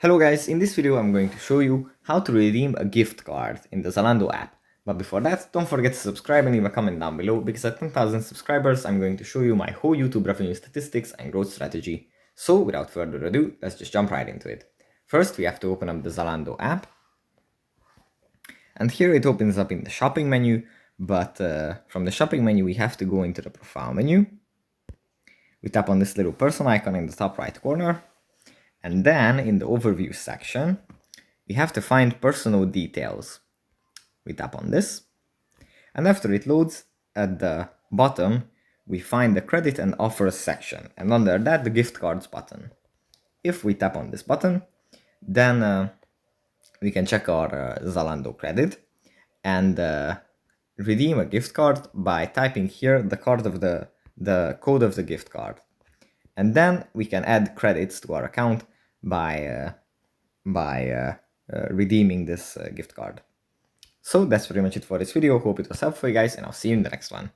Hello guys, in this video I'm going to show you how to redeem a gift card in the Zalando app. But before that, don't forget to subscribe and leave a comment down below because at 10,000 subscribers I'm going to show you my whole YouTube revenue statistics and growth strategy. So without further ado, let's just jump right into it. First we have to open up the Zalando app. And here it opens up in the shopping menu, but from the shopping menu we have to go into the profile menu. We tap on this little person icon in the top right corner. And then in the overview section, we have to find personal details. We tap on this. And after it loads, at the bottom, we find the credit and offers section. And under that, the gift cards button. If we tap on this button, then we can check our Zalando credit and redeem a gift card by typing here the code of the gift card. And then we can add credits to our account by redeeming this gift card. So that's pretty much it for this video. Hope it was helpful, guys, and I'll see you in the next one.